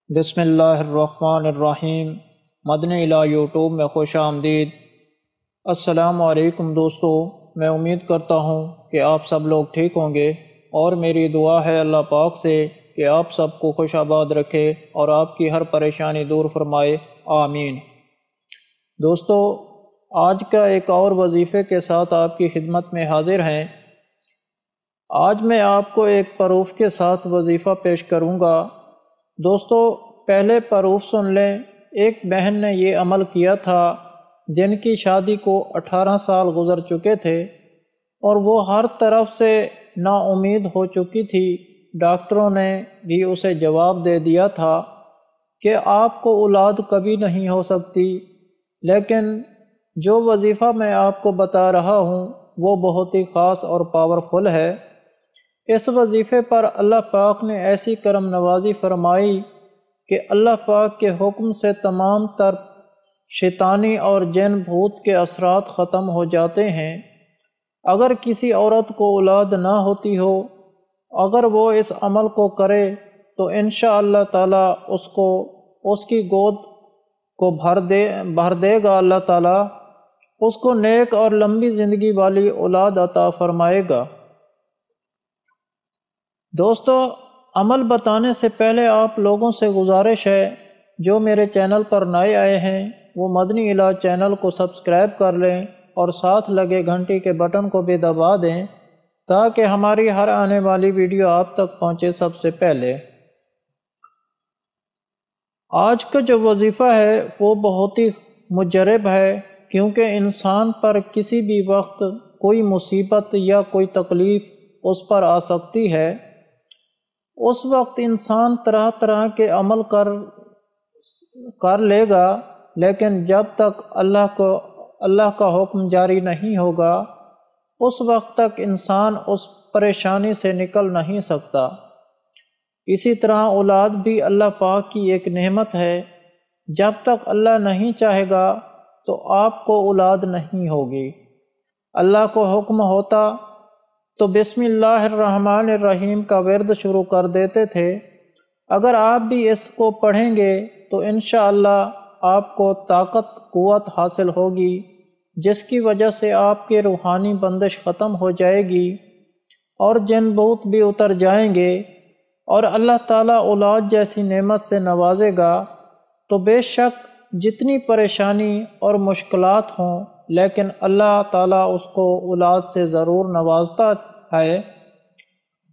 بسم اللہ الرحمن الرحیم۔ مدنی الہ یوٹیوب میں خوش آمدید۔ السلام علیکم دوستو، میں امید کرتا ہوں کہ آپ سب لوگ ٹھیک ہوں گے، اور میری دعا ہے اللہ پاک سے کہ آپ سب کو خوش آباد رکھے اور آپ کی ہر پریشانی دور فرمائے، آمین۔ دوستو، آج کا ایک اور وظیفے کے ساتھ آپ کی خدمت میں حاضر ہیں۔ آج میں آپ کو ایک پروف کے ساتھ وظیفہ پیش کروں گا۔ دوستو، پہلے پروف سن لیں۔ ایک بہن نے یہ عمل کیا تھا جن کی شادی کو 18 سال گزر چکے تھے اور وہ ہر طرف سے نا امید ہو چکی تھی۔ ڈاکٹروں نے بھی اسے جواب دے دیا تھا کہ آپ کو اولاد کبھی نہیں ہو سکتی، لیکن جو وظیفہ میں آپ کو بتا رہا ہوں وہ بہت ہی خاص اور پاورفل ہے۔ اس وظیفے پر اللہ پاک نے ایسی کرم نوازی فرمائی کہ اللہ پاک کے حکم سے تمام تر شیطانی اور جن بھوت کے اثرات ختم ہو جاتے ہیں۔ اگر کسی عورت کو اولاد نہ ہوتی ہو، اگر وہ اس عمل کو کرے تو انشاءاللہ تعالی اس کی گود کو بھر دے گا۔ اللہ تعالی اس کو نیک اور لمبی زندگی والی اولاد عطا فرمائے گا۔ دوستو، عمل بتانے سے پہلے آپ لوگوں سے گزارش ہے، جو میرے چینل پر نئے آئے ہیں وہ مدنی الہ چینل کو سبسکرائب کر لیں اور ساتھ لگے گھنٹی کے بٹن کو بھی دبا دیں تاکہ ہماری ہر آنے والی ویڈیو آپ تک پہنچے سب سے پہلے۔ آج کا جو وظیفہ ہے وہ بہت ہی مجرب ہے، کیونکہ انسان پر کسی بھی وقت کوئی مصیبت یا کوئی تکلیف اس پر آ سکتی ہے۔ اس وقت انسان طرح طرح کے عمل کر لے گا، لیکن جب تک اللہ کا حکم جاری نہیں ہوگا اس وقت تک انسان اس پریشانی سے نکل نہیں سکتا۔ اسی طرح اولاد بھی اللہ پاک کی ایک نعمت ہے۔ جب تک اللہ نہیں چاہے گا تو آپ کو اولاد نہیں ہوگی۔ اللہ کو حکم ہوتا تو بسم اللہ الرحمن الرحیم کا ورد شروع کر دیتے تھے۔ اگر آپ بھی اس کو پڑھیں گے تو انشاءاللہ آپ کو طاقت قوت حاصل ہوگی، جس کی وجہ سے آپ کی روحانی بندش ختم ہو جائے گی اور جن بھوت بھی اتر جائیں گے، اور اللہ تعالیٰ اولاد جیسی نعمت سے نوازے گا۔ تو بے شک جتنی پریشانی اور مشکلات ہوں، لیکن اللہ تعالیٰ اس کو اولاد سے ضرور نوازتا ہے۔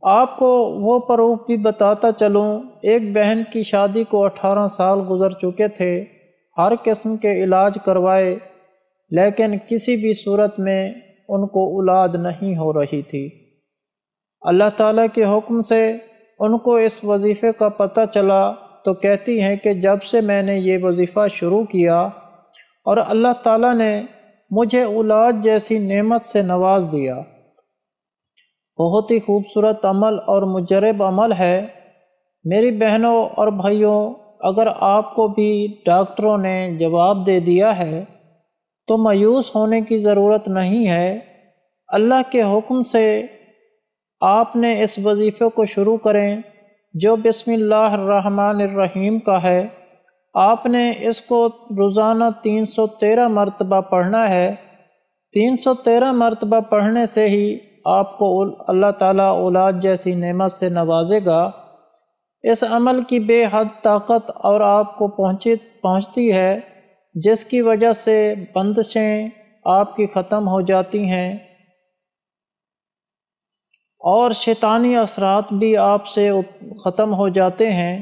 آپ کو وہ پروف بھی بتاتا چلوں۔ ایک بہن کی شادی کو 18 سال گزر چکے تھے، ہر قسم کے علاج کروائے، لیکن کسی بھی صورت میں ان کو اولاد نہیں ہو رہی تھی۔ اللہ تعالیٰ کے حکم سے ان کو اس وظیفے کا پتہ چلا تو کہتی ہیں کہ جب سے میں نے یہ وظیفہ شروع کیا اور اللہ تعالیٰ نے مجھے اولاد جیسی نعمت سے نواز دیا۔ بہت ہی خوبصورت عمل اور مجرب عمل ہے۔ میری بہنوں اور بھائیوں، اگر آپ کو بھی ڈاکٹروں نے جواب دے دیا ہے تو مایوس ہونے کی ضرورت نہیں ہے۔ اللہ کے حکم سے آپ نے اس وظیفے کو شروع کریں جو بسم اللہ الرحمن الرحیم کا ہے۔ آپ نے اس کو روزانہ 313 مرتبہ پڑھنا ہے۔ 313 مرتبہ پڑھنے سے ہی آپ کو اللہ تعالیٰ اولاد جیسی نعمت سے نوازے گا۔ اس عمل کی بے حد طاقت اور آپ کو پہنچتی ہے، جس کی وجہ سے بندشیں آپ کی ختم ہو جاتی ہیں اور شیطانی اثرات بھی آپ سے ختم ہو جاتے ہیں۔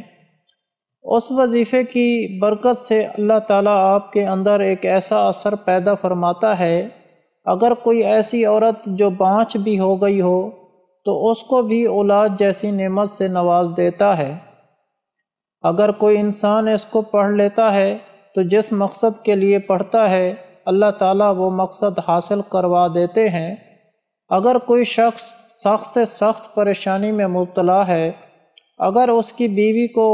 اس وظیفے کی برکت سے اللہ تعالیٰ آپ کے اندر ایک ایسا اثر پیدا فرماتا ہے، اگر کوئی ایسی عورت جو بانجھ بھی ہو گئی ہو تو اس کو بھی اولاد جیسی نعمت سے نواز دیتا ہے۔ اگر کوئی انسان اس کو پڑھ لیتا ہے تو جس مقصد کے لیے پڑھتا ہے اللہ تعالیٰ وہ مقصد حاصل کروا دیتے ہیں۔ اگر کوئی شخص سخت سے سخت پریشانی میں مبتلا ہے، اگر اس کی بیوی کو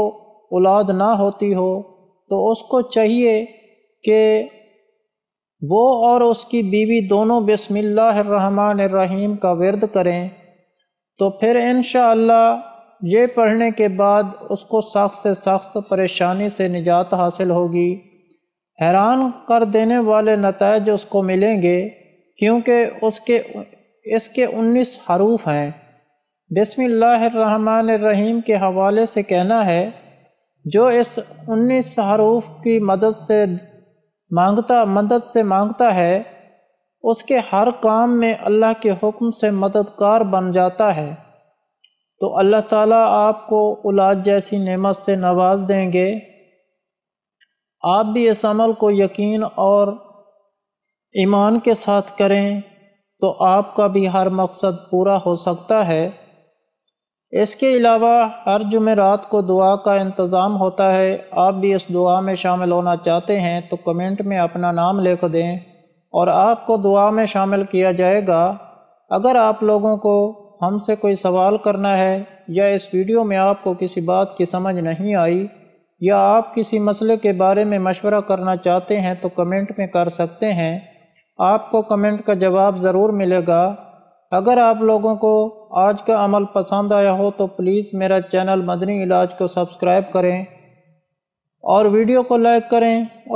اولاد نہ ہوتی ہو تو اس کو چاہیے کہ وہ اور اس کی بیوی دونوں بسم اللہ الرحمن الرحیم کا ورد کریں، تو پھر انشاءاللہ یہ پڑھنے کے بعد اس کو سخت سے سخت پریشانی سے نجات حاصل ہوگی۔ حیران کر دینے والے نتائج اس کو ملیں گے، کیونکہ اس کے 19 حروف ہیں۔ بسم اللہ الرحمن الرحیم کے حوالے سے کہنا ہے، جو اس 19 حروف کی مدد سے مانگتا ہے، اس کے ہر کام میں اللہ کے حکم سے مددگار بن جاتا ہے، تو اللہ تعالیٰ آپ کو اولاد جیسی نعمت سے نواز دیں گے۔ آپ بھی اس عمل کو یقین اور ایمان کے ساتھ کریں تو آپ کا بھی ہر مقصد پورا ہو سکتا ہے۔ اس کے علاوہ ہر جمعرات کو دعا کا انتظام ہوتا ہے۔ آپ بھی اس دعا میں شامل ہونا چاہتے ہیں تو کمنٹ میں اپنا نام لکھ دیں اور آپ کو دعا میں شامل کیا جائے گا۔ اگر آپ لوگوں کو ہم سے کوئی سوال کرنا ہے یا اس ویڈیو میں آپ کو کسی بات کی سمجھ نہیں آئی یا آپ کسی مسئلے کے بارے میں مشورہ کرنا چاہتے ہیں تو کمنٹ میں کر سکتے ہیں۔ آپ کو کمنٹ کا جواب ضرور ملے گا۔ اگر آپ لوگوں کو آج کا عمل پسند آیا ہو تو پلیز میرا چینل مدنی علاج کو سبسکرائب کریں اور ویڈیو کو لائک کریں اور